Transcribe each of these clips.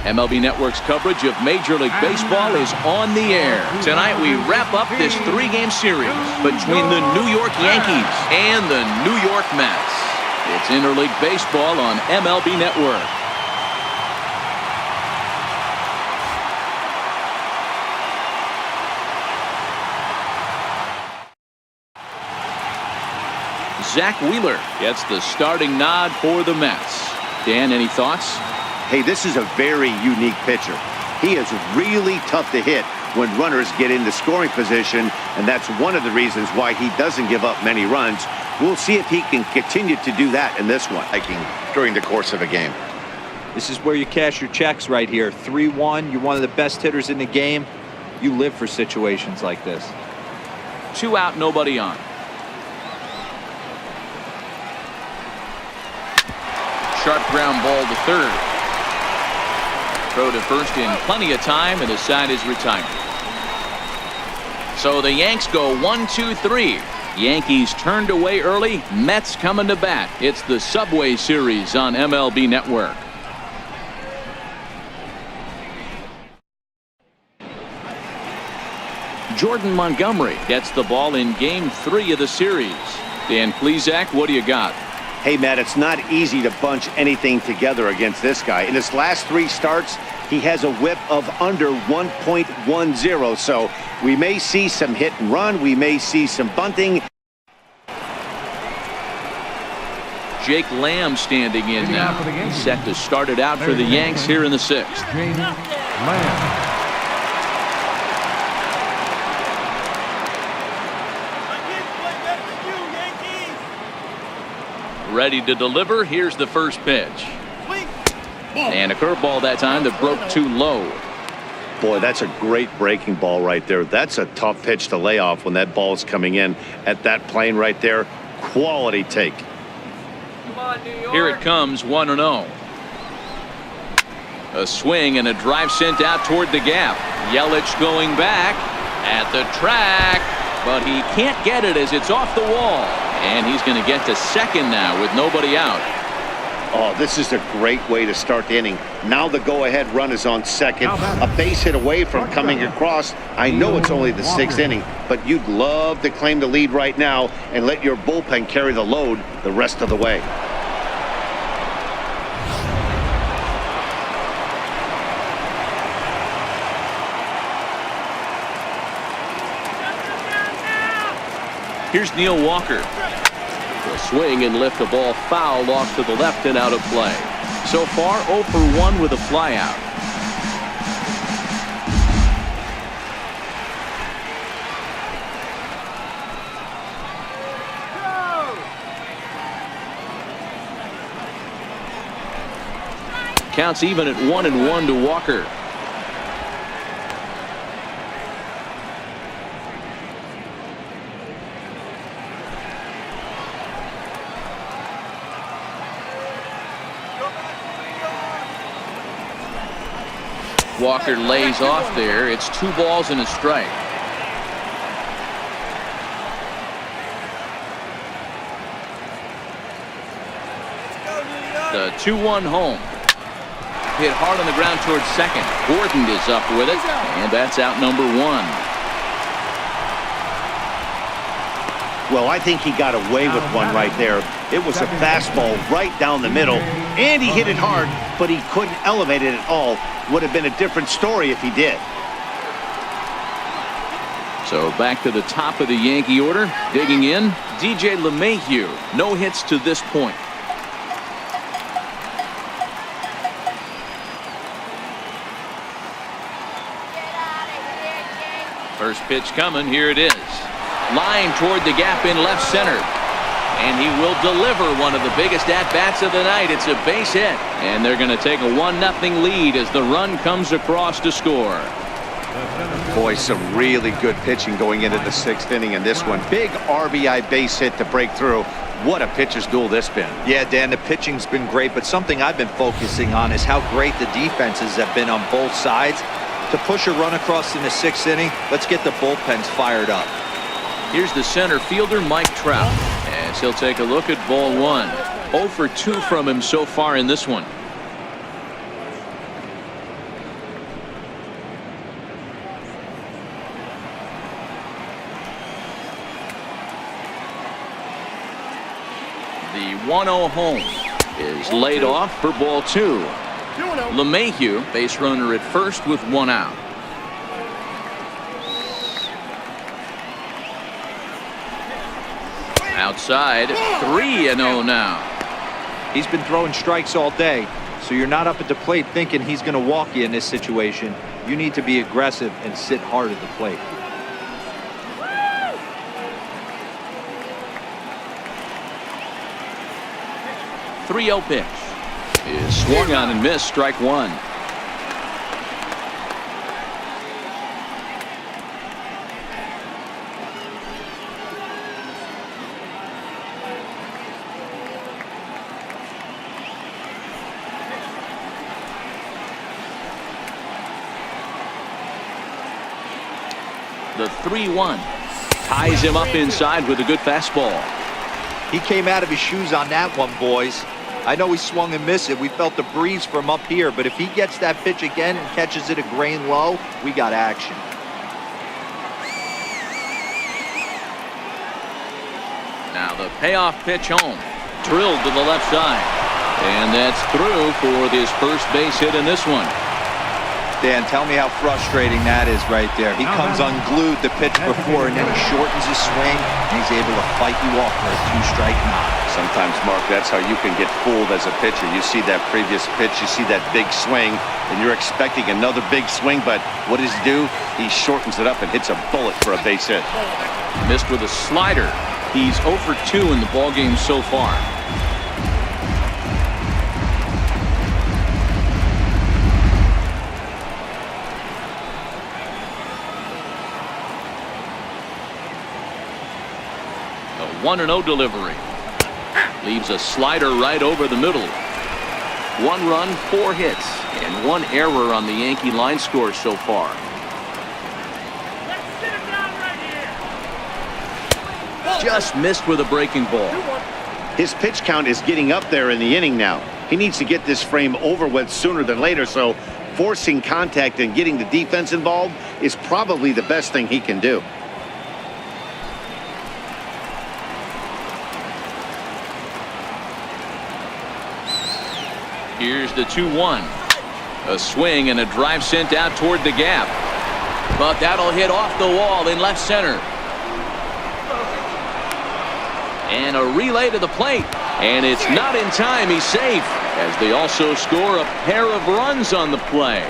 MLB Network's coverage of Major League Baseball is on the air. Tonight we wrap up this 3-game series between the New York Yankees and the New York Mets. It's Interleague Baseball on MLB Network. Zach Wheeler gets the starting nod for the Mets. Dan, any thoughts? Hey, this is a very unique pitcher. He is really tough to hit when runners get into scoring position, and that's one of the reasons why he doesn't give up many runs. We'll see if he can continue to do that in this one. During the course of a game. This is where you cash your checks right here. 3-1, you're one of the best hitters in the game. You live for situations like this. 2 out, nobody on. Sharp ground ball to third. Throw to first in plenty of time, and the side is retired. So the Yanks go 1-2-3. Yankees turned away early. Mets coming to bat. It's the Subway Series on MLB Network. Jordan Montgomery gets the ball in Game 3 of the series. Dan Plesac, what do you got? Hey, Matt, it's not easy to bunch anything together against this guy. In his last 3 starts, he has a whip of under 1.10. So we may see some hit and run. We may see some bunting. Jake Lamb standing in now. He's set to start it out for the Yanks here in the 6th. Lamb. Ready to deliver. Here's the first pitch. And a curveball that time that broke too low. Boy, that's a great breaking ball right there. That's a tough pitch to lay off when that ball is coming in at that plane right there. Quality take. Come on, New York. Here it comes, 1-0. A swing and a drive sent out toward the gap. Yelich going back at the track, but he can't get it as it's off the wall. And he's going to get to second now with nobody out. Oh, this is a great way to start the inning. Now the go-ahead run is on second. A base hit away from coming across. I know it's only the 6th inning, but you'd love to claim the lead right now and let your bullpen carry the load the rest of the way. Here's Neil Walker. A swing and lift, a ball foul off to the left and out of play. So far 0 for 1 with a flyout. Counts even at 1-1 to Walker. Walker lays off there. It's 2 balls and a strike. The 2-1 home. Hit hard on the ground towards second. Gordon is up with it, and that's out number 1. Well, I think he got away with one right there. It was a fastball right down the middle, and he hit it hard, but he couldn't elevate it at all. Would have been a different story if he did. So back to the top of the Yankee order. Digging in, DJ LeMahieu. No hits to this point. First pitch coming. Here it is. Line toward the gap in left center. And he will deliver one of the biggest at-bats of the night. It's a base hit. And they're going to take a 1-0 lead as the run comes across to score. Boy, some really good pitching going into the 6th inning in this one. Big RBI base hit to break through. What a pitcher's duel this been. Yeah, Dan, the pitching's been great, but something I've been focusing on is how great the defenses have been on both sides. To push a run across in the 6th inning, let's get the bullpens fired up. Here's the center fielder, Mike Trout. As he'll take a look at ball 1. 0 for 2 from him so far in this one. The 1-0 home is laid off for ball 2. LeMahieu, base runner at first with 1 out. Outside, 3-0 now. He's been throwing strikes all day, so you're not up at the plate thinking he's going to walk you in this situation. You need to be aggressive and sit hard at the plate. 3-0 pitch is swung on and missed. Strike 1. The 3-1 ties him up inside with a good fastball. He came out of his shoes on that one, boys. I know he swung and missed it. We felt the breeze from up here, but if he gets that pitch again and catches it a grain low, we got action. Now the payoff pitch home, drilled to the left side, and that's through for his first base hit in this one. Dan, tell me how frustrating that is right there. He comes unglued the pitch before, and then he shortens his swing, and he's able to fight you off for a 2-strike knock. Sometimes, Mark, that's how you can get fooled as a pitcher. You see that previous pitch, you see that big swing, and you're expecting another big swing, but what does he do? He shortens it up and hits a bullet for a base hit. Missed with a slider. He's 0 for 2 in the ballgame so far. A 1-0 delivery. Leaves a slider right over the middle. 1 run, 4 hits, and 1 error on the Yankee line score so far. Just missed with a breaking ball. His pitch count is getting up there in the inning now. He needs to get this frame over with sooner than later, so forcing contact and getting the defense involved is probably the best thing he can do. Here's the 2-1. A swing and a drive sent out toward the gap. But that'll hit off the wall in left center. And a relay to the plate. And it's not in time. He's safe. As they also score a pair of runs on the play.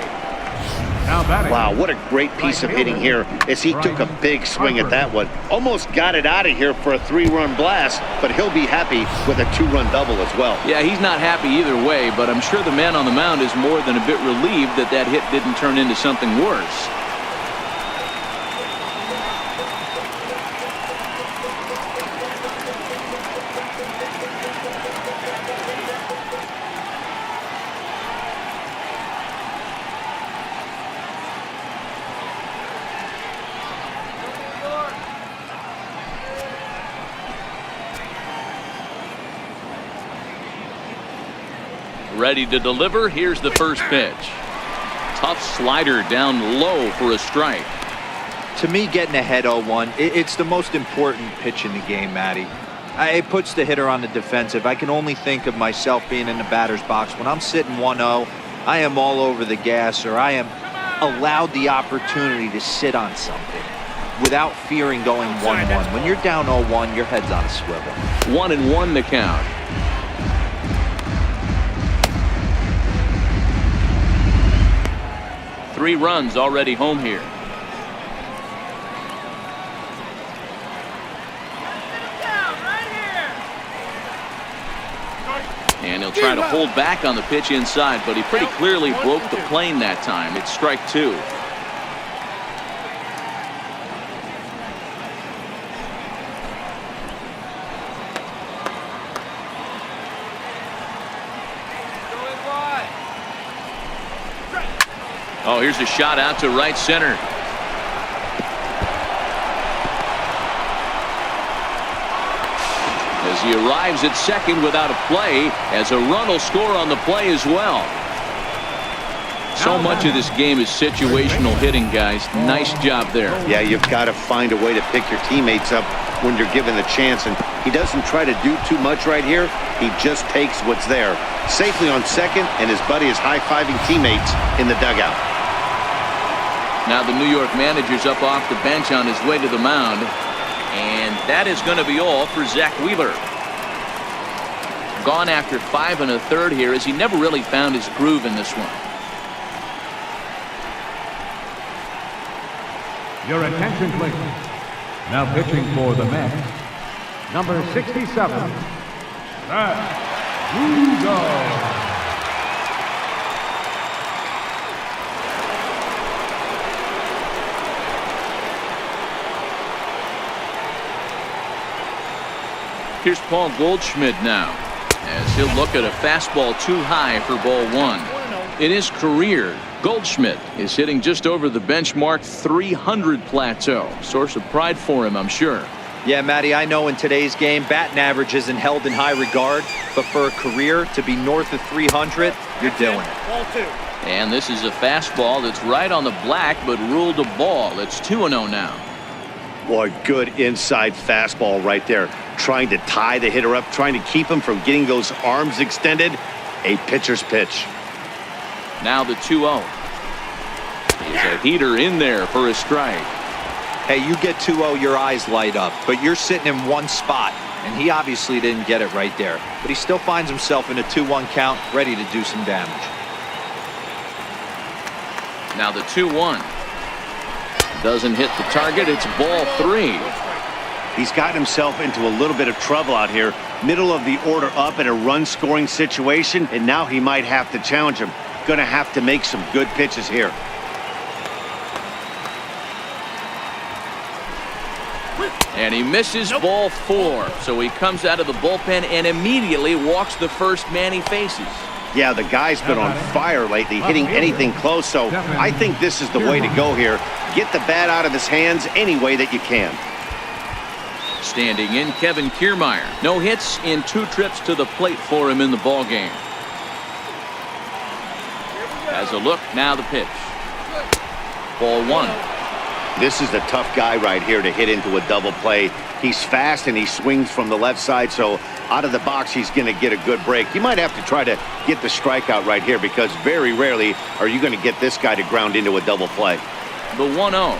Wow, what a great piece of hitting here as he took a big swing at that one. Almost got it out of here for a 3-run blast, but he'll be happy with a 2-run double as well. Yeah, he's not happy either way, but I'm sure the man on the mound is more than a bit relieved that that hit didn't turn into something worse. Ready to deliver. Here's the first pitch. Tough slider down low for a strike. To me, getting ahead 0-1, it's the most important pitch in the game, Matty. It puts the hitter on the defensive. I can only think of myself being in the batter's box. When I'm sitting 1-0, I am all over the gas, or I am allowed the opportunity to sit on something without fearing going 1-1. When you're down 0-1, your head's on a swivel. 1-1 the count. Three runs already home here. And he'll try to hold back on the pitch inside, but he pretty clearly broke the plane that time. It's strike 2. Oh, here's a shot out to right center. As he arrives at second without a play, as a run will score on the play as well. So much of this game is situational hitting, guys. Nice job there. Yeah, you've got to find a way to pick your teammates up when you're given the chance, and he doesn't try to do too much right here. He just takes what's there. Safely on second, and his buddy is high-fiving teammates in the dugout. Now the New York manager's up off the bench on his way to the mound, and that is going to be all for Zach Wheeler. Gone after 5 1/3 here, as he never really found his groove in this one. Your attention, please. Now pitching for the Mets, number 67, Zach Wheeler. Here's Paul Goldschmidt now, as he'll look at a fastball too high for ball 1. In his career, Goldschmidt is hitting just over the benchmark 300 plateau. Source of pride for him, I'm sure. Yeah, Matty, I know in today's game, batting average isn't held in high regard, but for a career to be north of 300, you're doing it. Ball 2. And this is a fastball that's right on the black, but ruled a ball. It's 2-0 now. Boy, good inside fastball right there. Trying to tie the hitter up, trying to keep him from getting those arms extended. A pitcher's pitch. Now the 2-0. He's a heater in there for a strike. Hey, you get 2-0, your eyes light up, but you're sitting in one spot, and he obviously didn't get it right there. But he still finds himself in a 2-1 count, ready to do some damage. Now the 2-1. Doesn't hit the target. It's ball 3. He's gotten himself into a little bit of trouble out here. Middle of the order up in a run-scoring situation, and now he might have to challenge him. Going to have to make some good pitches here. And he misses ball 4. So he comes out of the bullpen and immediately walks the first man he faces. Yeah, the guy's been on fire lately, hitting anything close, so I think this is the way to go here. Get the bat out of his hands any way that you can. Standing in, Kevin Kiermaier. No hits in 2 trips to the plate for him in the ballgame. As a look, now the pitch. Ball 1. This is the tough guy right here to hit into a double play. He's fast and he swings from the left side, so out of the box he's going to get a good break. You might have to try to get the strikeout right here, because very rarely are you going to get this guy to ground into a double play. The 1-0.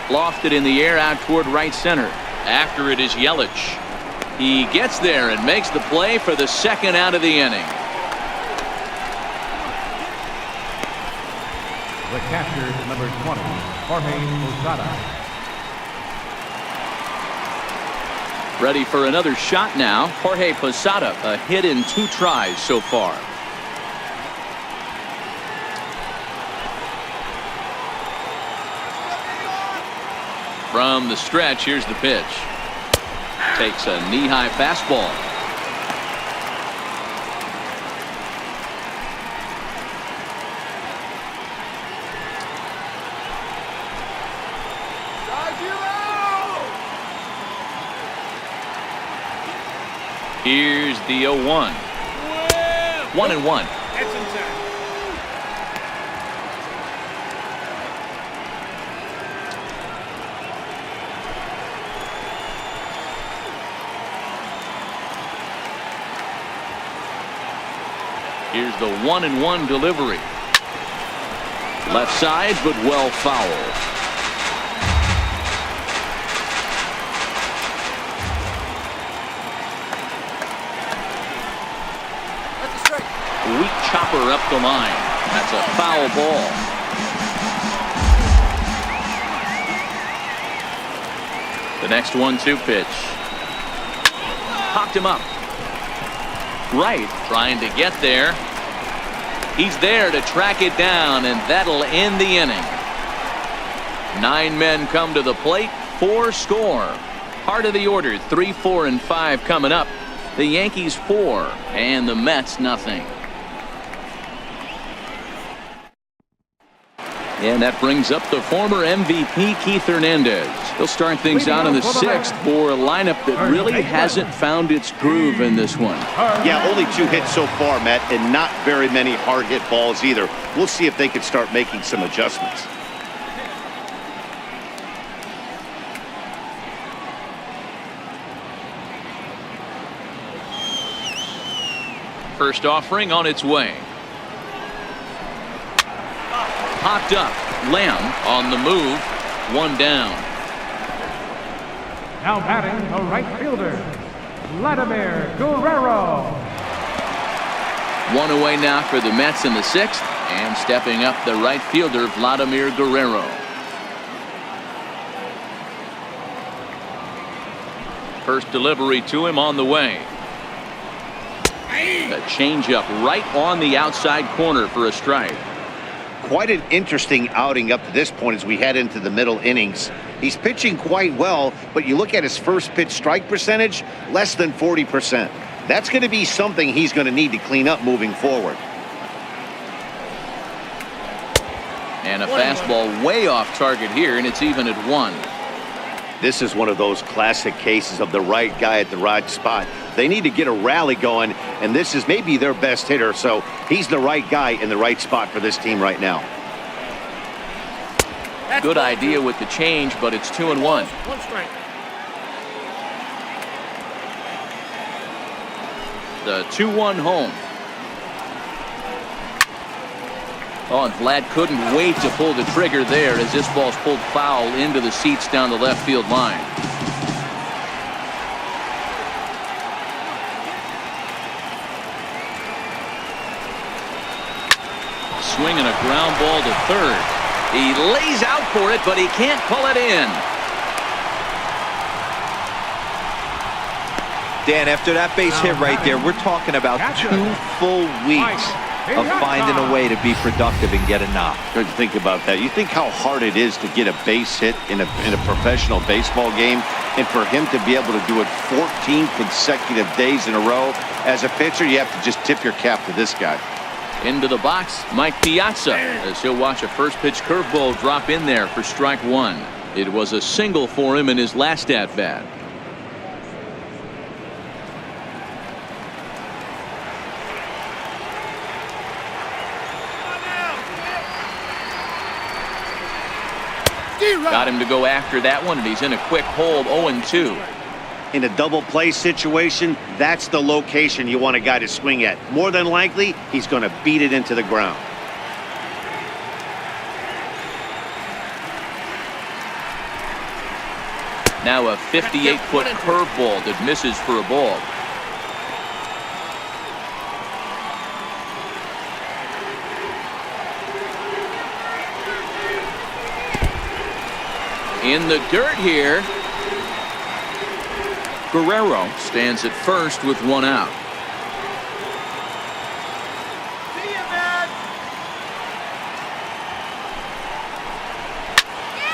Lofted in the air out toward right center. After it is Yelich. He gets there and makes the play for the second out of the inning. The catcher, number 20, Jorge Posada. Ready for another shot now. Jorge Posada, a hit in 2 tries so far. From the stretch, here's the pitch. Takes a knee-high fastball. Here's the 0-1. 1-1. That's inside. Here's the 1-1 delivery. Left side, but well foul. Weak chopper up the line. That's a foul ball. The next 1-2 pitch. Popped him up. Right, trying to get there. He's there to track it down, and that'll end the inning. 9 men come to the plate, 4 score. Part of the order, 3, 4, and 5 coming up. The Yankees 4 and the Mets nothing. And that brings up the former MVP Keith Hernandez. He'll start things out in the 6th for a lineup that really hasn't found its groove in this one. Yeah, only 2 hits so far, Matt, and not very many hard hit balls either. We'll see if they can start making some adjustments. First offering on its way. Popped up. Lamb on the move. 1 down. Now batting the right fielder, Vladimir Guerrero. 1 away now for the Mets in the 6th. And stepping up the right fielder, Vladimir Guerrero. First delivery to him on the way. A changeup right on the outside corner for a strike. Quite an interesting outing up to this point as we head into the middle innings. He's pitching quite well, but you look at his first pitch strike percentage, less than 40%. That's going to be something he's going to need to clean up moving forward. And a fastball way off target here, and it's even at 1. This is one of those classic cases of the right guy at the right spot. They need to get a rally going, and this is maybe their best hitter, so he's the right guy in the right spot for this team right now. Good idea with the change, but it's 2-1. 1 strike. The 2-1 home. Oh, and Vlad couldn't wait to pull the trigger there as this ball's pulled foul into the seats down the left field line. Swinging a ground ball to third. He lays out for it, but he can't pull it in. Dan, after that base hit right there, we're talking about 2 full weeks of finding a way to be productive and get a knock. Good to think about that. You think how hard it is to get a base hit in a professional baseball game, and for him to be able to do it 14 consecutive days in a row. As a pitcher, you have to just tip your cap to this guy. Into the box, Mike Piazza, as he'll watch a first pitch curveball drop in there for strike 1. It was a single for him in his last at-bat. Got him to go after that one, and he's in a quick hold, 0-2. In a double play situation, that's the location you want a guy to swing at. More than likely, he's going to beat it into the ground. Now a 58-foot curveball that misses for a ball. In the dirt here. Guerrero stands at first with 1 out.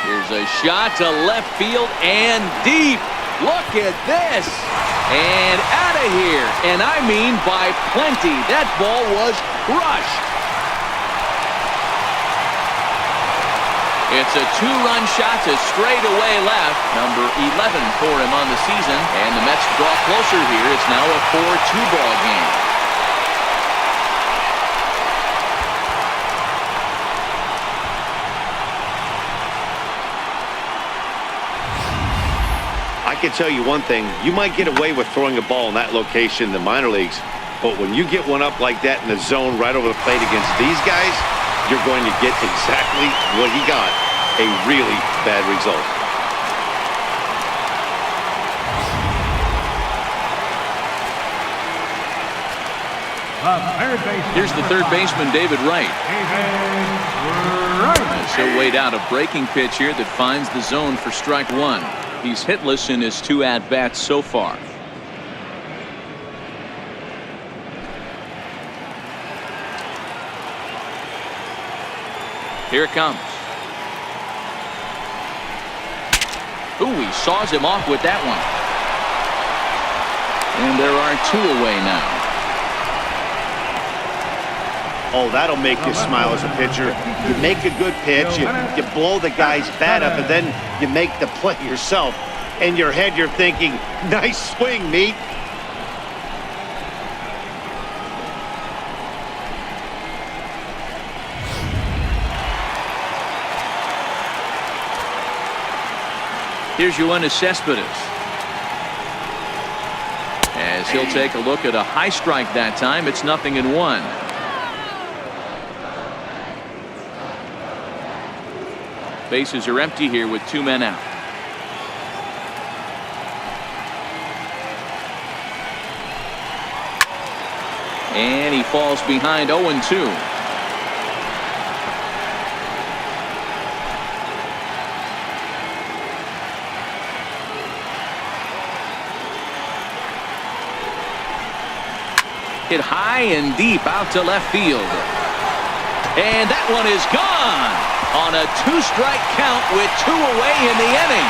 Here's a shot to left field and deep. Look at this. And out of here. And I mean by plenty. That ball was crushed. It's a 2-run shot to straightaway left. Number 11 for him on the season. And the Mets draw closer here. It's now a 4-2 ball game. I can tell you one thing. You might get away with throwing a ball in that location in the minor leagues, but when you get one up like that in the zone right over the plate against these guys, you're going to get exactly what he got, a really bad result. Here's the third baseman, David Wright. As he'll wait out a breaking pitch here that finds the zone for strike 1. He's hitless in his 2 at-bats so far. Here it comes. Ooh, he saws him off with that one. And there are 2 away now. Oh, that'll make you smile as a pitcher. You make a good pitch, you blow the guy's bat up, and then you make the play yourself. In your head, you're thinking, nice swing, meat. Here's Yoenis Cespedes. As he'll take a look at a high strike that time. It's 0-1. Bases are empty here with 2 men out. And he falls behind 0-2. Hit high and deep out to left field. And that one is gone on a 2-strike count with 2 away in the inning.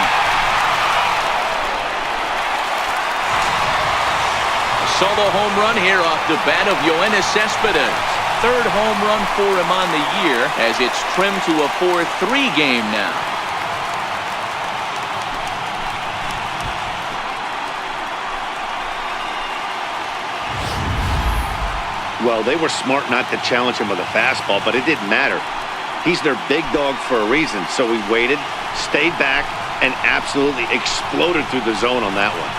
A solo home run here off the bat of Yoenis Cespedes. 3rd home run for him on the year as it's trimmed to a 4-3 game now. Well, they were smart not to challenge him with a fastball, but it didn't matter. He's their big dog for a reason, so he waited, stayed back, and absolutely exploded through the zone on that one.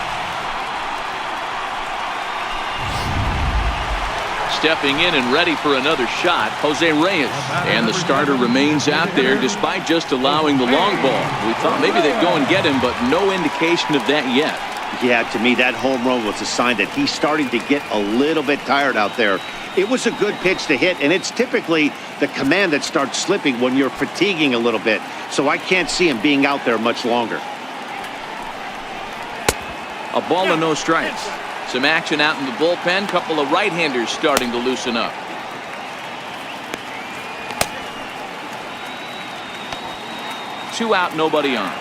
Stepping in and ready for another shot, Jose Reyes. And the starter remains out there despite just allowing the long ball. We thought maybe they'd go and get him, but no indication of that yet. Yeah, to me, that home run was a sign that he's starting to get a little bit tired out there. It was a good pitch to hit, and it's typically the command that starts slipping when you're fatiguing a little bit. So I can't see him being out there much longer. A ball and no strikes. Some action out in the bullpen. Couple of right-handers starting to loosen up. Two out, nobody on.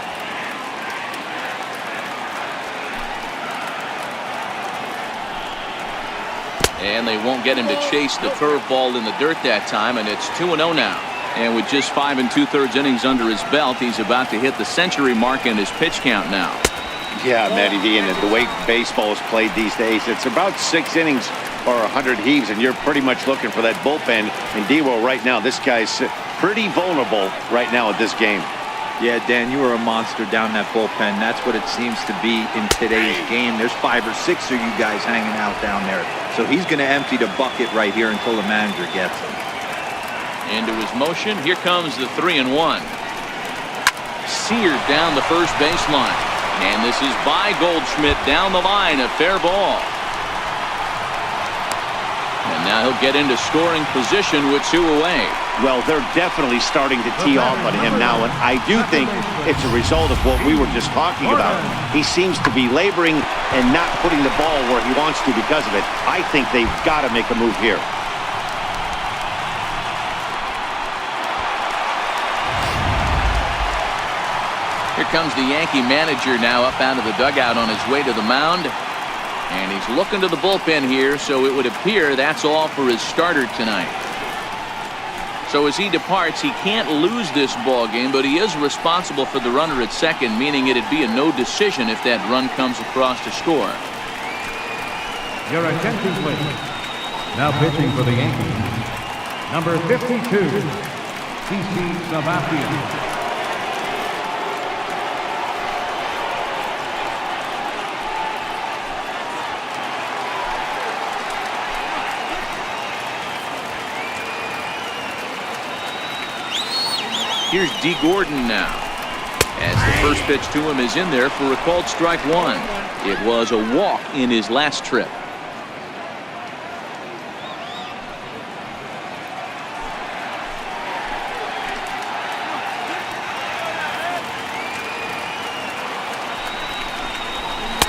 And they won't get him to chase the curveball in the dirt that time, and it's 2-0 now. And with just 5 2/3 innings under his belt, he's about to hit the century mark in his pitch count now. Yeah, Matty D, and the way baseball is played these days, it's about 6 innings or 100 heaves, and you're pretty much looking for that bullpen. And D-Will right now, this guy's pretty vulnerable right now at this game. Yeah, Dan, you are a monster down that bullpen. That's what it seems to be in today's game. There's 5 or 6 of you guys hanging out down there. So he's going to empty the bucket right here until the manager gets him. Into his motion. Here comes the 3-1. Seared down the first baseline. And this is by Goldschmidt down the line. A fair ball. And now he'll get into scoring position with 2 away. Well, they're definitely starting to tee off on him now, and I do think it's a result of what we were just talking about. He seems to be laboring and not putting the ball where he wants to because of it. I think they've got to make a move here. Here comes the Yankee manager now up out of the dugout on his way to the mound. And he's looking to the bullpen here, so it would appear that's all for his starter tonight. So as he departs, he can't lose this ball game, but he is responsible for the runner at second, meaning it'd be a no decision if that run comes across to score. Your attention, please. Now pitching for the Yankees, number 52, CC Sabathia. Here's D. Gordon now. As the first pitch to him is in there for a called strike 1. It was a walk in his last trip.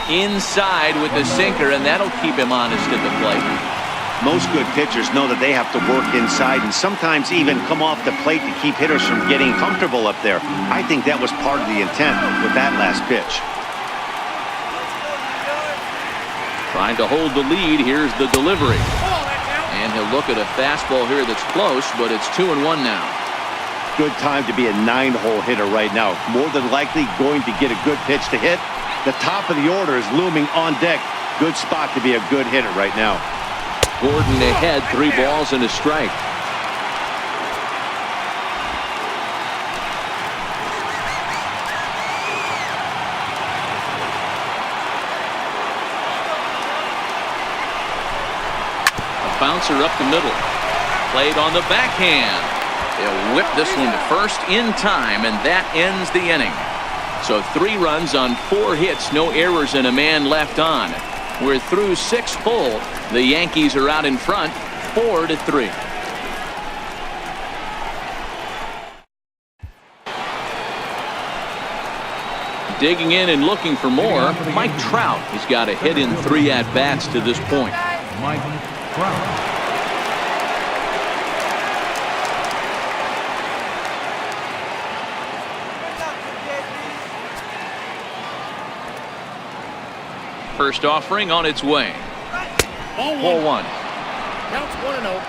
Inside with the sinker, and that'll keep him honest at the plate. Most good pitchers know that they have to work inside and sometimes even come off the plate to keep hitters from getting comfortable up there. I think that was part of the intent with that last pitch. Trying to hold the lead. Here's the delivery. And And he'll look at a fastball here that's close, but it's 2-1 now. Good time to be a 9-hole hitter right now. More than likely going to get a good pitch to hit. The top of the order is looming on deck. Good spot to be a good hitter right now. Gordon ahead, 3 balls and a strike. A bouncer up the middle. Played on the backhand. They'll whip this one to first in time, and that ends the inning. So 3 runs on 4 hits, no errors, and a man left on. We're through 6 full. The Yankees are out in front, 4-3. Digging in and looking for more, Mike Trout. He's got a hit in 3 at-bats to this point. Mike Trout. First offering on its way. Ball 1. Counts 1-0.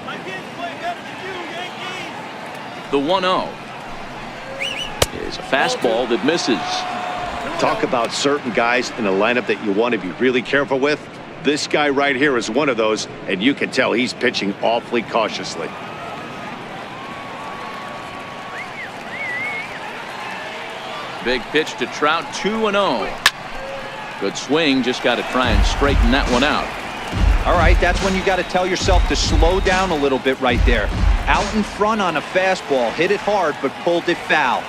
My kids play better than you, Yankees. The 1-0 is a fastball that misses. Talk about certain guys in a lineup that you want to be really careful with. This guy right here is one of those, and you can tell he's pitching awfully cautiously. Big pitch to Trout, 2-0. Good swing, just got to try and straighten that one out. All right, that's when you got to tell yourself to slow down a little bit right there. Out in front on a fastball, hit it hard, but pulled it foul.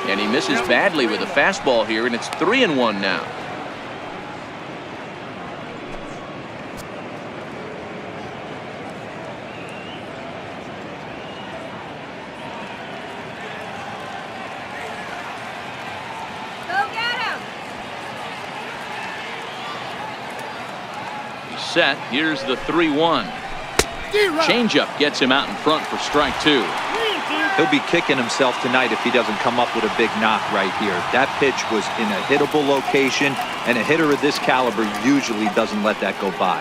And he misses badly with a fastball here, and it's 3-1 now. Go get him! He's set. Here's the 3-1. Changeup gets him out in front for strike 2. He'll be kicking himself tonight if he doesn't come up with a big knock right here. That pitch was in a hittable location, and a hitter of this caliber usually doesn't let that go by.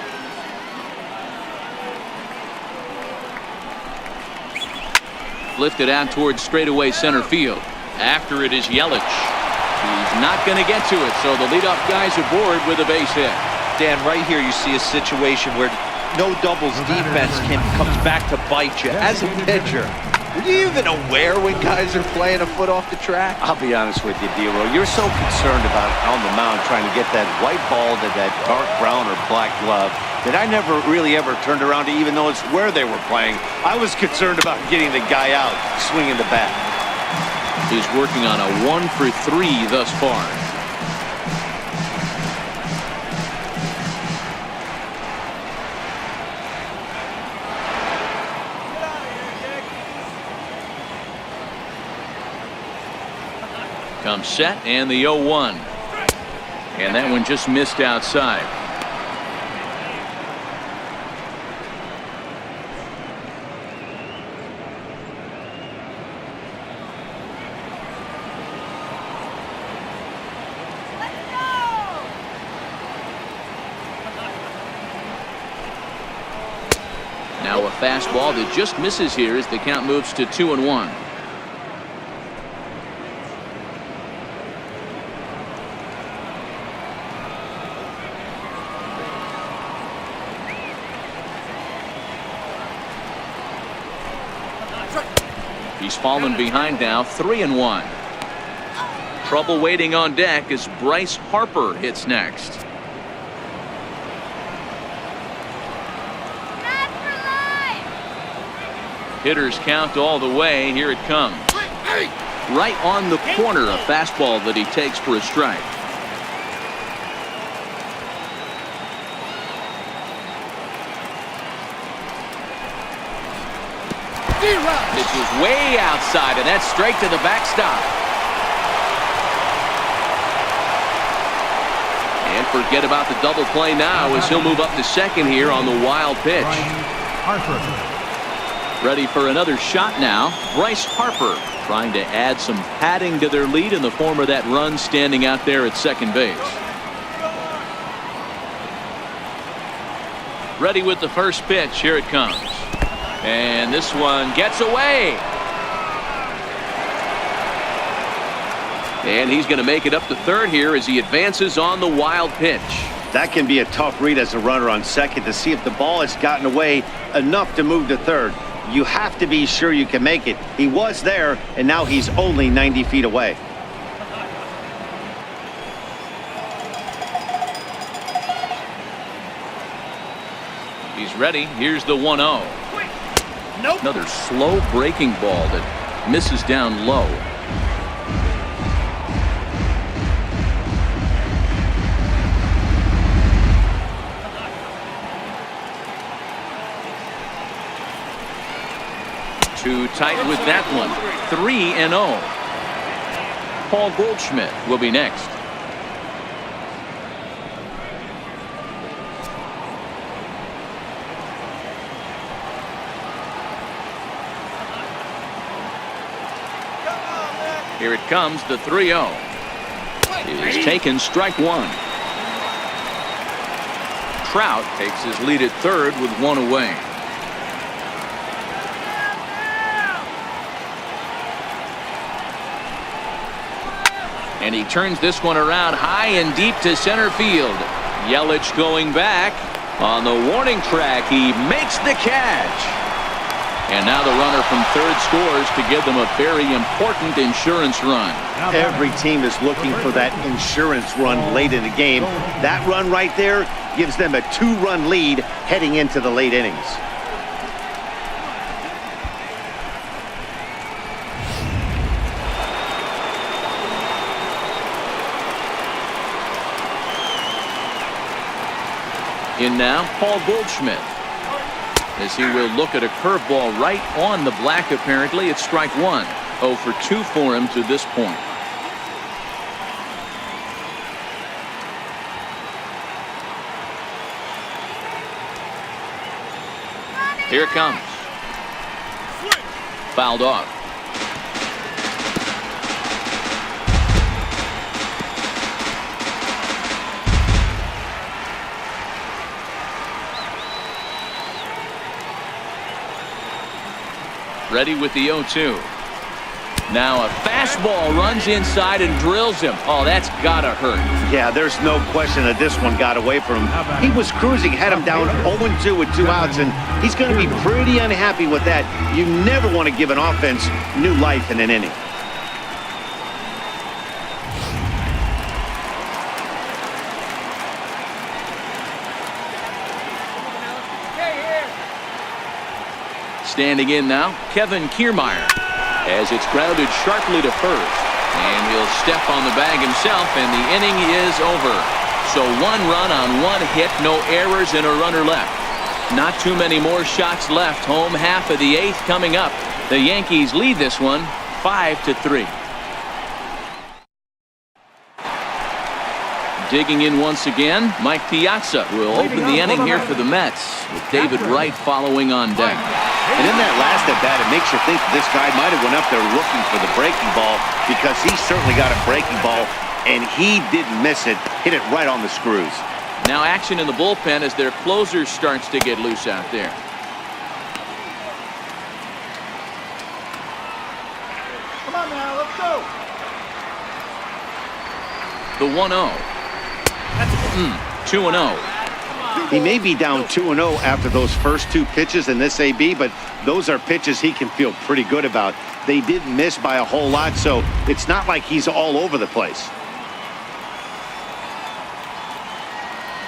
Lifted out towards straightaway center field. After it is Yelich. He's not going to get to it, so the leadoff guy's aboard with a base hit. Dan, right here you see a situation where no doubles defense comes back to bite you. As a pitcher, are you even aware when guys are playing a foot off the track? I'll be honest with you, D-Roll. You're so concerned about on the mound trying to get that white ball to that dark brown or black glove that I never really ever turned around to even notice where they were playing. I was concerned about getting the guy out swinging the bat. He's working on a 1 for 3 thus far. Comes set, and the 0-1. And that one just missed outside. Now a fastball that just misses here as the count moves to 2-1. He's fallen behind now, 3-1. Trouble waiting on deck as Bryce Harper hits next. Hitters count all the way. Here it comes. Right on the corner, a fastball that he takes for a strike. This is way outside, and that's straight to the backstop. And forget about the double play now as he'll move up to second here on the wild pitch. Ready for another shot now. Bryce Harper trying to add some padding to their lead in the form of that run standing out there at second base. Ready with the first pitch. Here it comes. And this one gets away. And he's going to make it up to third here as he advances on the wild pitch. That can be a tough read as a runner on second to see if the ball has gotten away enough to move to third. You have to be sure you can make it. He was there, and now he's only 90 feet away. He's ready. Here's the 1-0. Nope. Another slow breaking ball that misses down low. Too tight with that one. 3-0. Paul Goldschmidt will be next. Here it comes, the 3-0. It is taken, strike one. Trout takes his lead at third with one away. And he turns this one around high and deep to center field. Yelich going back. On the warning track, he makes the catch. And now the runner from third scores to give them a very important insurance run. Every team is looking for that insurance run late in the game. That run right there gives them a 2-run lead heading into the late innings. In now, Paul Goldschmidt. As he will look at a curveball right on the black, apparently. It's strike one. 0 for 2 for him to this point. Here it comes. Fouled off. Ready with the 0-2. Now a fastball runs inside and drills him. Oh, that's gotta hurt. Yeah, there's no question that this one got away from him. He was cruising, had him down 0-2 with 2 outs, and he's going to be pretty unhappy with that. You never want to give an offense new life in an inning. Standing in now, Kevin Kiermaier, as it's grounded sharply to first. And he'll step on the bag himself, and the inning is over. So 1 run on 1 hit, no errors, and a runner left. Not too many more shots left. Home half of the 8th coming up. The Yankees lead this one 5-3. Digging in once again, Mike Piazza will open the inning here for the Mets, with David Wright following on deck. And in that last at bat, it makes you think this guy might have went up there looking for the breaking ball, because he certainly got a breaking ball, and he didn't miss it. Hit it right on the screws. Now action in the bullpen as their closer starts to get loose out there. Come on now, let's go. The 1-0. 2-0. He may be down 2-0 after those first 2 pitches in this AB, but those are pitches he can feel pretty good about. They didn't miss by a whole lot, so it's not like he's all over the place.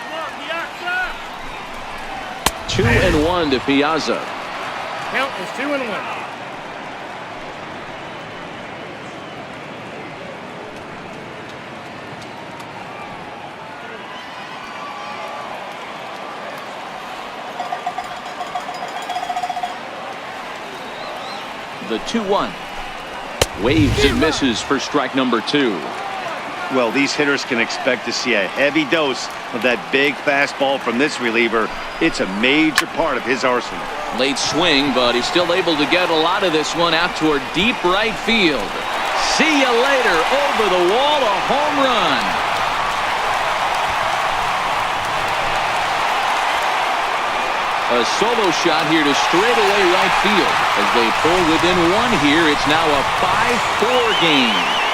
Come on, Piazza. 2-1 to Piazza. Count is 2-1. The 2-1. Waves and misses for strike number 2. Well, these hitters can expect to see a heavy dose of that big fastball from this reliever. It's a major part of his arsenal. Late swing, but he's still able to get a lot of this one out toward deep right field. See you later. Over the wall, a home run. A solo shot here to straightaway right field. As they pull within one here, it's now a 5-4 game.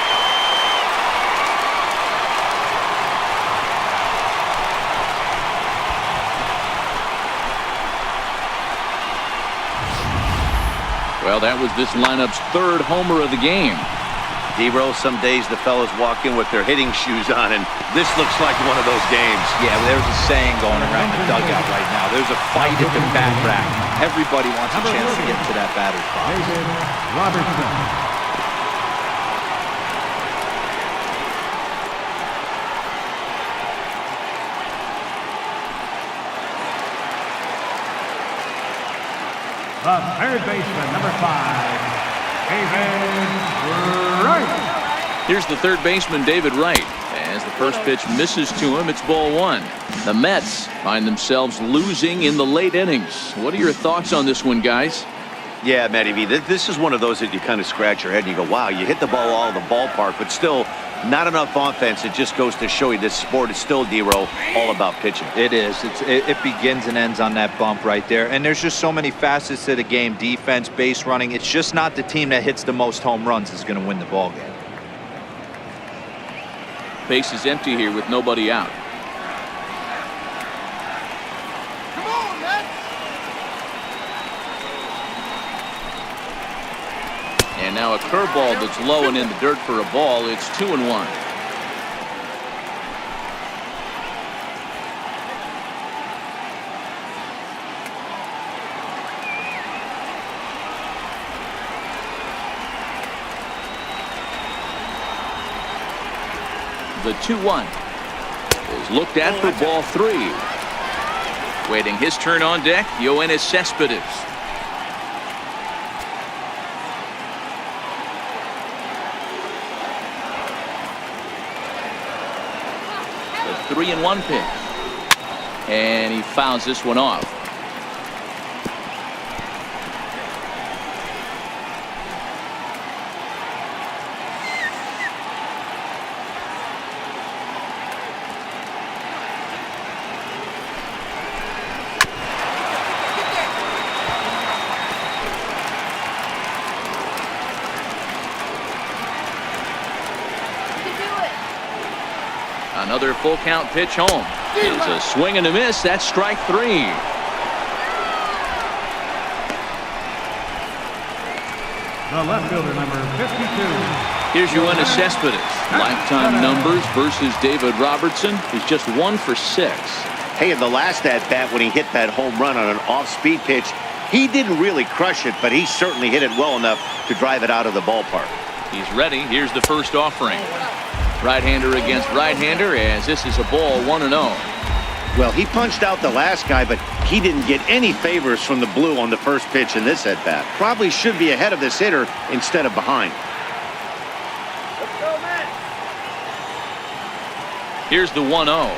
Well, that was this lineup's third homer of the game. D-Roll, some days the fellas walk in with their hitting shoes on, and this looks like one of those games. Yeah, there's a saying going around the dugout right now. There's a fight at the bat rack. Everybody wants a chance to get into that batter's box. David Robertson. The third baseman, number 5, David Wright. Here's the third baseman, David Wright. As the first pitch misses to him, it's ball 1. The Mets find themselves losing in the late innings. What are your thoughts on this one, guys? Yeah, Matty V, this is one of those that you kind of scratch your head and you go, wow, you hit the ball all in the ballpark, but still not enough offense. It just goes to show you this sport is still, D-Roll, all about pitching. It is. It begins and ends on that bump right there. And there's just so many facets to the game. Defense, base running. It's just not the team that hits the most home runs is going to win the ball game. Base is empty here with nobody out. Come on, Mets! And now a curveball that's low and in the dirt for a ball. It's 2-1. The 2-1 is looked at for ball 3. Waiting his turn on deck, Yoenis Cespedes. The 3-1 pitch. And he fouls this one off. Another full count pitch home. It's a swing and a miss. That's strike 3. The left fielder, number 52. Here's Yoenis Cespedes. Lifetime numbers versus David Robertson. He's just 1 for 6. Hey, in the last at-bat when he hit that home run on an off-speed pitch, he didn't really crush it, but he certainly hit it well enough to drive it out of the ballpark. He's ready. Here's the first offering. Right-hander against right-hander, as this is a ball 1-0. Well, he punched out the last guy, but he didn't get any favors from the blue on the first pitch in this at-bat. Probably should be ahead of this hitter instead of behind. Let's go, Mets! Here's the 1-0.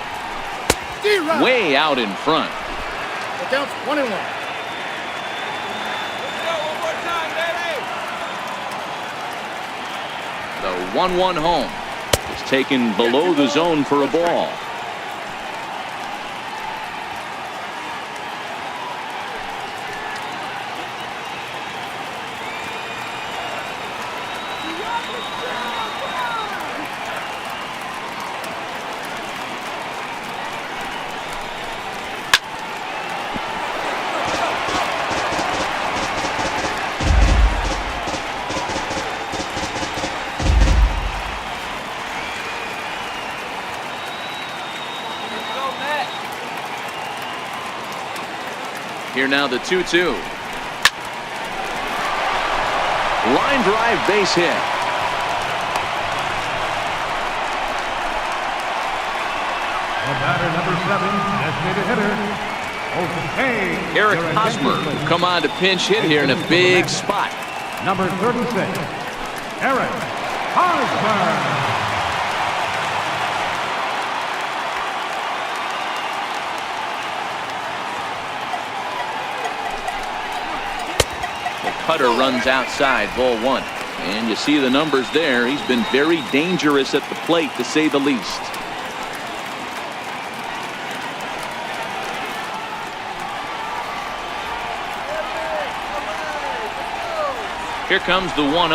D-Rock! Way out in front. The count's 1-1. The 1-1 home is taken below the zone for a ball. Here now the 2-2. Line drive base hit. The batter, number 7, designated hitter, Eric Hosmer will come on to pinch hit here in a big spot. number 36, Eric Hosmer. cutter runs outside, ball one. And you see the numbers there. He's been very dangerous at the plate, to say the least. Here comes the 1-0.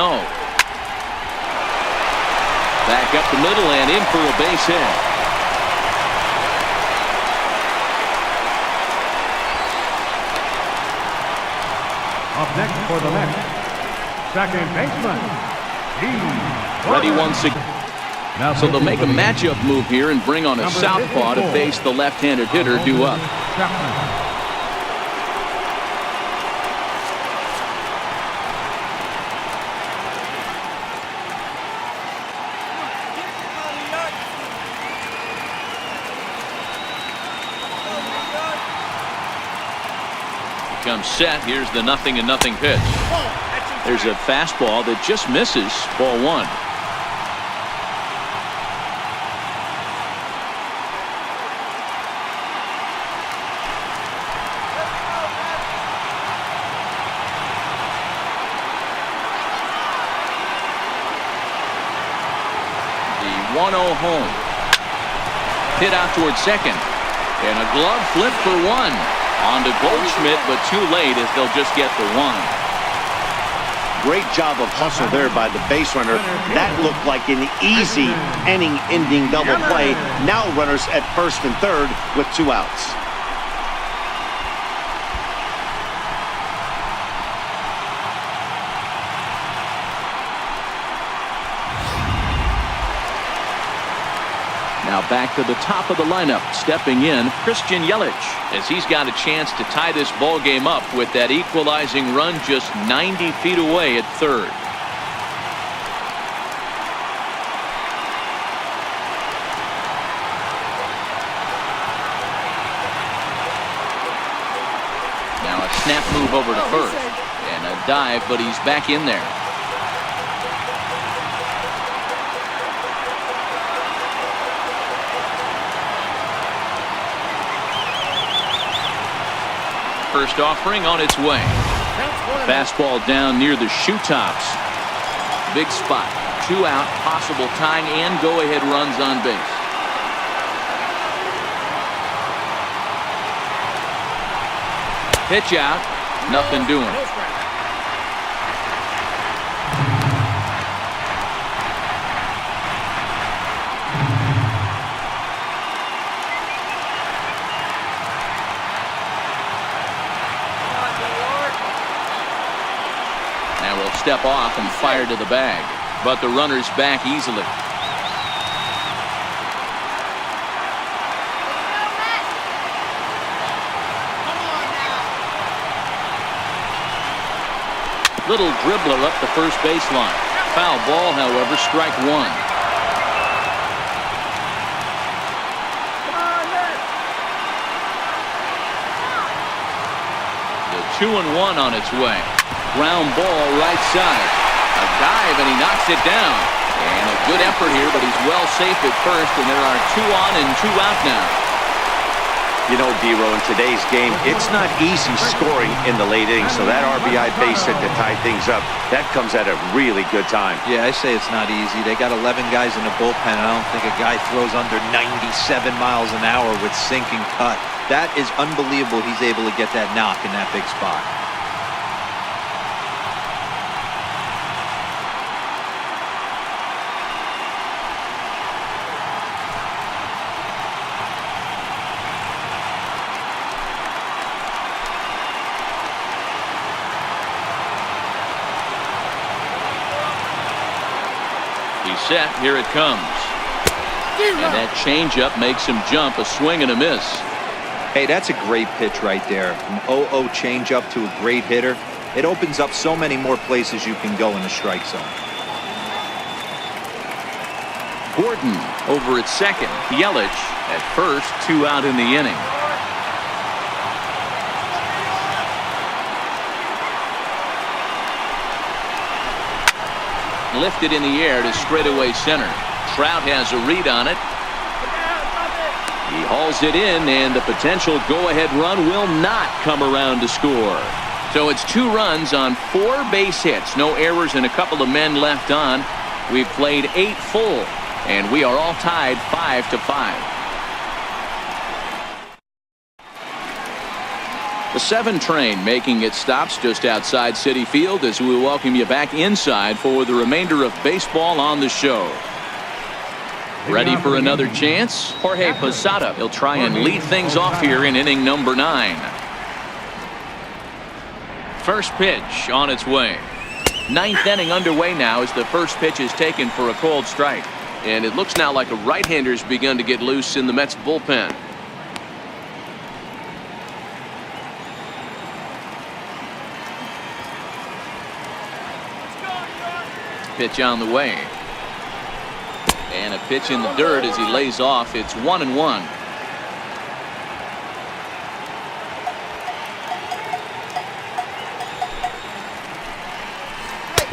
Back up the middle and in for a base hit. Up next for the Mets, second baseman, ready once again. So they'll make a matchup move here and bring on a southpaw to face the left-handed hitter due up. Comes set. Here's the 0-0 pitch. There's a fastball that just misses, ball one. The 1-0 home. Hit out towards second. And a glove flip for one. On to Goldschmidt, but too late as they'll just get the one. Great job of hustle there by the base runner. That looked like an easy inning-ending double play. Now runners at first and third with 2 outs. Now back to the top of the lineup, stepping in, Christian Yelich, as he's got a chance to tie this ball game up with that equalizing run just 90 feet away at third. Now a snap move over to first, and a dive, but he's back in there. First offering on its way. Fastball down near the shoe tops. Big spot. 2 out, possible tying and go-ahead runs on base. Pitch out. Nothing doing. Step off and fire to the bag, but the runner's back easily. Little dribbler up the first baseline. Foul ball, however, strike one. The 2-1 on its way. Ground ball right side. A dive and he knocks it down. And a good effort here, but he's well safe at first, and there are 2 on and 2 out now. You know, D-Row, in today's game, it's not easy scoring in the late innings, so that RBI base hit to tie things up, that comes at a really good time. Yeah, I say it's not easy. They got 11 guys in the bullpen, and I don't think a guy throws under 97 miles an hour with sinking cut. That is unbelievable he's able to get that knock in that big spot. Set, here it comes. And that changeup makes him jump, a swing and a miss. Hey, that's a great pitch right there. From 0-0 changeup to a great hitter. It opens up so many more places you can go in the strike zone. Gordon over at second. Yelich at first, 2 out in the inning. Lifted in the air to straightaway center. Trout has a read on it. He hauls it in, and the potential go-ahead run will not come around to score. So it's 2 runs on 4 base hits. No errors and a couple of men left on. We've played 8 full, and we are all tied 5-5. The 7 train making its stops just outside Citi Field as we welcome you back inside for the remainder of baseball on the show. Ready for another chance? Jorge Posada. He'll try and lead things off here in inning number 9. First pitch on its way. 9th inning underway now as the first pitch is taken for a cold strike. And it looks now like a right-hander's begun to get loose in the Mets bullpen. Pitch on the way. And a pitch in the dirt as he lays off. It's 1-1.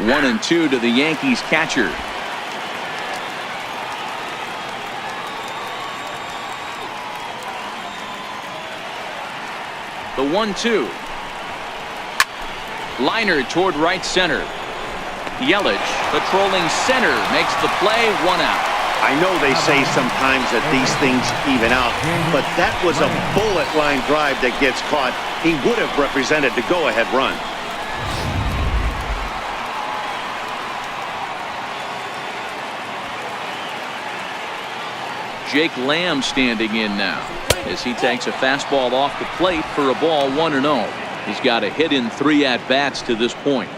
One and 2 to the Yankees catcher. The 1-2. Liner toward right center. Yelich patrolling center makes the play. 1 out. I know they say sometimes that these things even out, but that was a bullet line drive that gets caught. He would have represented the go-ahead run. Jake Lamb standing in now as he takes a fastball off the plate for a ball. 1-0. He's got a hit in 3 at-bats to this point.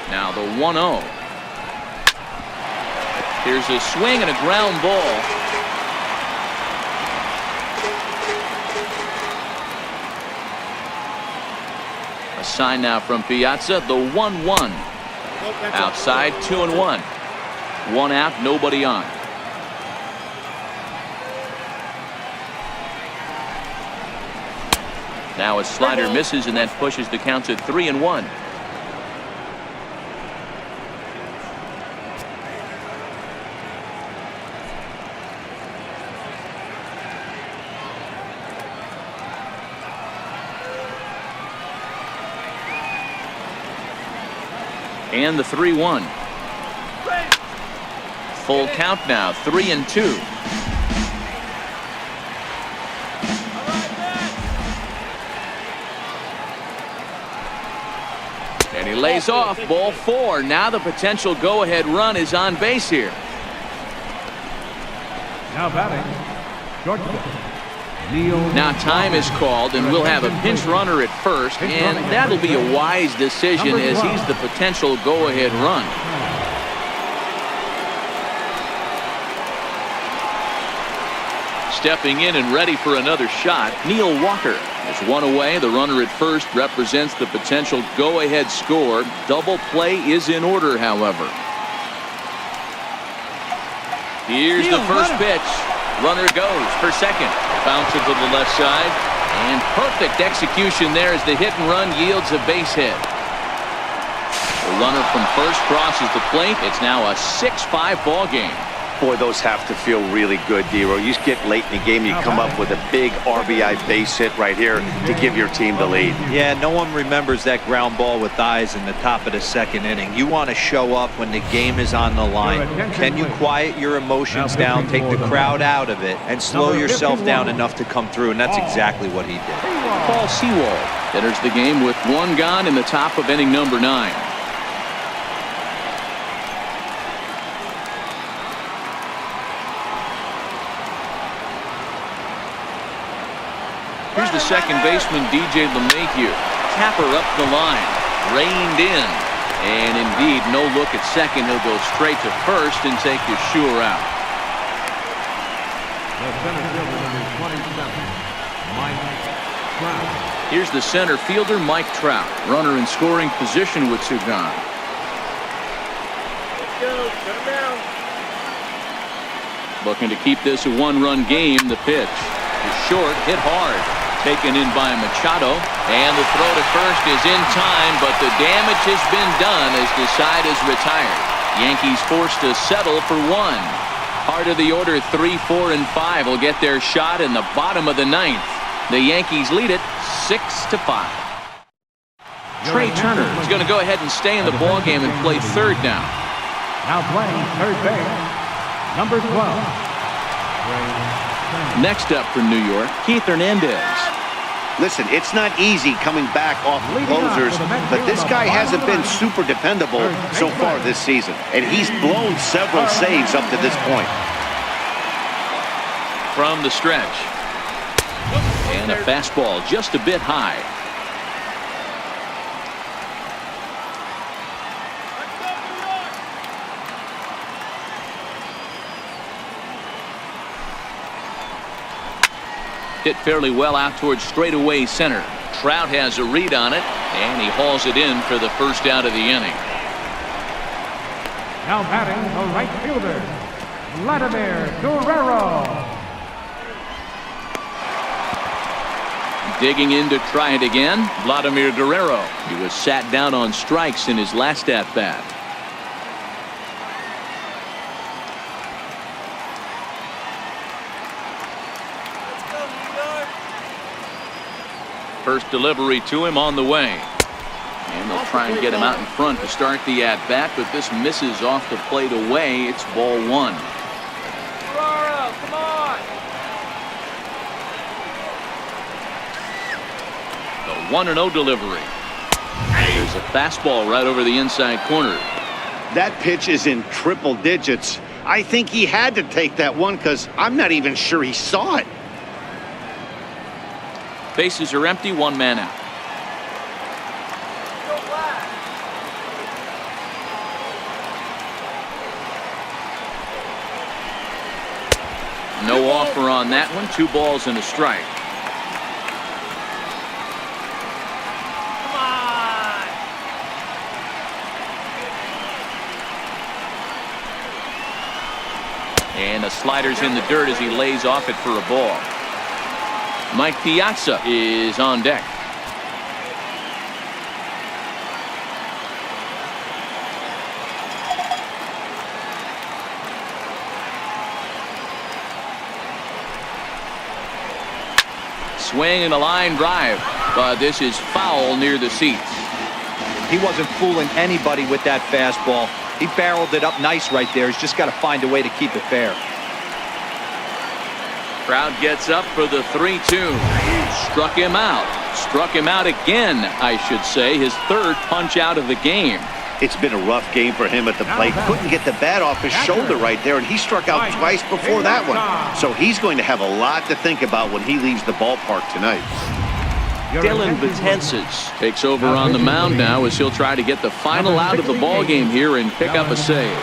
Now the 1-0. Here's a swing and a ground ball. A sign now from Piazza. The 1-1. Outside, 2-1. 1 out, nobody on. Now a slider misses, and that pushes the count to 3-1. And the 3-1. Full count now, 3-2. And he lays off. Ball 4. Now the potential go-ahead run is on base here. Now batting, shortstop. Now time is called, and we'll have a pinch runner at first, and that'll be a wise decision as he's the potential go-ahead run. Stepping in and ready for another shot, Neil Walker. There's 1 away. The runner at first represents the potential go-ahead score. Double play is in order, however. Here's the first pitch. Runner goes for second. Bounce it to the left side. And perfect execution there as the hit and run yields a base hit. The runner from first crosses the plate. It's now a 6-5 ball game. Boy, those have to feel really good, Dero. You just get late in the game, you come up with a big RBI base hit right here to give your team the lead. Yeah, no one remembers that ground ball with eyes in the top of the 2nd inning. You want to show up when the game is on the line. Can you quiet your emotions down, take the crowd out of it, and slow yourself down enough to come through? And that's exactly what he did. Paul Sewald enters the game with 1 gone in the top of inning number 9. Here's the second baseman, DJ LeMahieu. Tapper up the line. Reined in. And indeed, no look at second. He'll go straight to first and take the sure out. The center fielder, number 27, Mike Trout. Here's the center fielder, Mike Trout. Runner in scoring position with 2 gone. Let's go. Shut him down. Looking to keep this a 1-run game. The pitch is short, hit hard. Taken in by Machado, and the throw to first is in time, but the damage has been done as the side is retired. Yankees forced to settle for one. Part of the order, 3, 4, and 5 will get their shot in the bottom of the ninth. The Yankees lead it 6-5. Trey Turner is going to go ahead and stay in the ball game and play third now. Now playing third base, number 12. Next up for New York, Keith Hernandez. Listen, it's not easy coming back off the closers, but this guy hasn't been super dependable so far this season, and he's blown several saves up to this point. From the stretch. And a fastball just a bit high. Hit fairly well out towards straightaway center. Trout has a read on it, and he hauls it in for the first out of the inning. Now batting the right fielder, Vladimir Guerrero. Digging in to try it again, Vladimir Guerrero. He was sat down on strikes in his last at-bat. First delivery to him on the way. And they'll try and get him out in front to start the at-bat, but this misses off the plate away. It's ball one. Come on. The 1-0 delivery. There's a fastball right over the inside corner. That pitch is in triple digits. I think he had to take that one because I'm not even sure he saw it. Bases are empty, one man out. No offer on that one. 2 balls and a strike. And the slider's in the dirt as he lays off it for a ball. Mike Piazza is on deck. Swing and a line drive, but this is foul near the seats. He wasn't fooling anybody with that fastball. He barreled it up nice right there. He's just got to find a way to keep it fair. Crowd gets up for the 3-2. Struck him out. Struck him out again, I should say. His third punch out of the game. It's been a rough game for him at the plate. Couldn't get the bat off his shoulder right there, and he struck out twice before that one. So he's going to have a lot to think about when he leaves the ballpark tonight. Dylan Betances takes over on the mound now as he'll try to get the final out of the ball game here and pick up a save.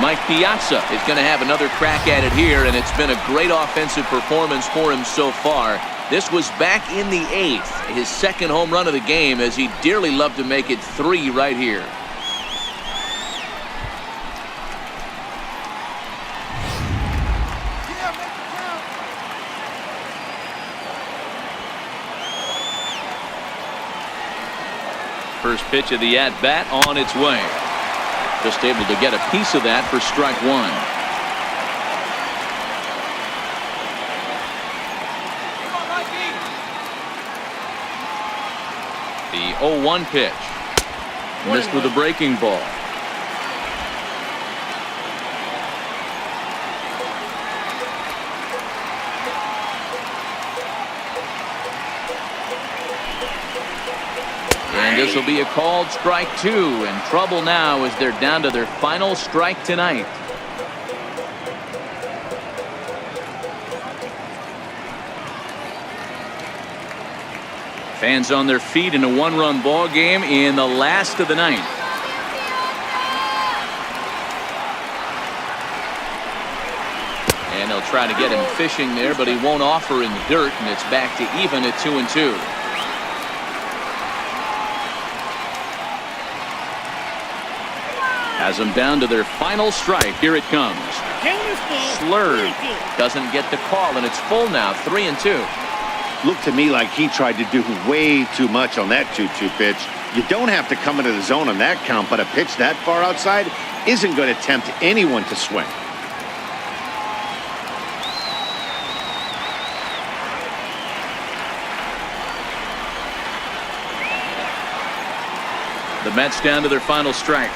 Mike Piazza is going to have another crack at it here, and it's been a great offensive performance for him so far. This was back in the 8th, his second home run of the game, as he dearly loved to make it 3 right here. First pitch of the at-bat on its way. Just able to get a piece of that for strike one. The 0-1 pitch. Missed with a breaking ball. And this will be a called strike 2. In trouble now as they're down to their final strike tonight. Fans on their feet in a 1-run ball game in the last of the ninth. And they'll try to get him fishing there, but he won't offer in the dirt, and it's back to even at 2-2. Has them down to their final strike. Here it comes. Slurred. Doesn't get the call, and it's full now, 3-2. Looked to me like he tried to do way too much on that 2-2 pitch. You don't have to come into the zone on that count, but a pitch that far outside isn't going to tempt anyone to swing. The Mets down to their final strike.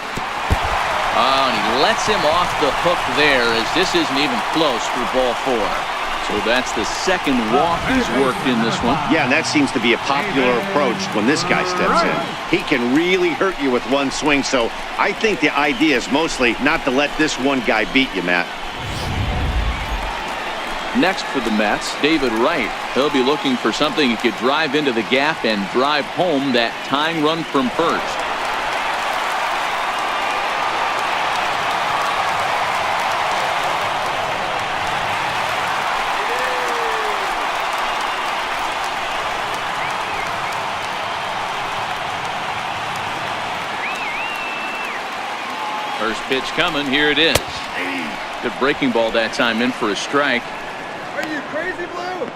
Oh, and he lets him off the hook there as this isn't even close for ball 4. So that's the second walk he's worked in this one. Yeah, and that seems to be a popular approach when this guy steps in. He can really hurt you with one swing, so I think the idea is mostly not to let this one guy beat you, Matt. Next for the Mets, David Wright. He'll be looking for something he could drive into the gap and drive home that tying run from first. First pitch coming, here it is. Good breaking ball that time, in for a strike. Are you crazy, Blue?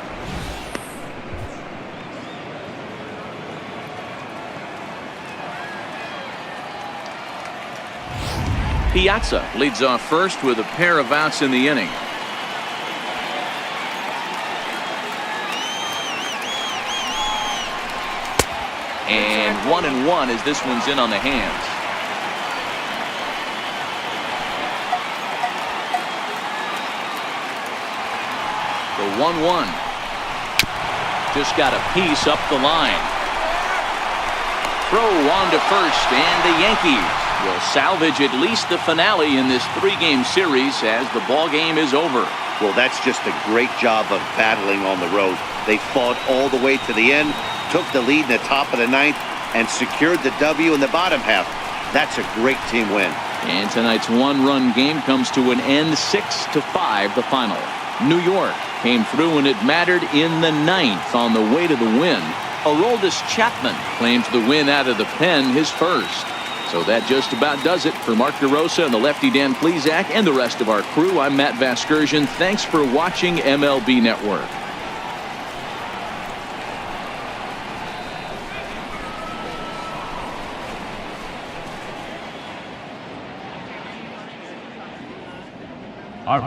Piazza leads off first with a pair of outs in the inning. And 1-1 as this one's in on the hands. The 1-1. Just got a piece up the line. Throw on to first, and the Yankees will salvage at least the finale in this 3-game series as the ball game is over. Well, that's just a great job of battling on the road. They fought all the way to the end, took the lead in the top of the 9th, and secured the W in the bottom half. That's a great team win. And tonight's one-run game comes to an end, 6-5 the final. New York came through when it mattered in the 9th on the way to the win. Aroldis Chapman claims the win out of the pen, his first. So that just about does it for Mark DeRosa and the lefty Dan Plesac and the rest of our crew. I'm Matt Vasgersian. Thanks for watching MLB Network. Our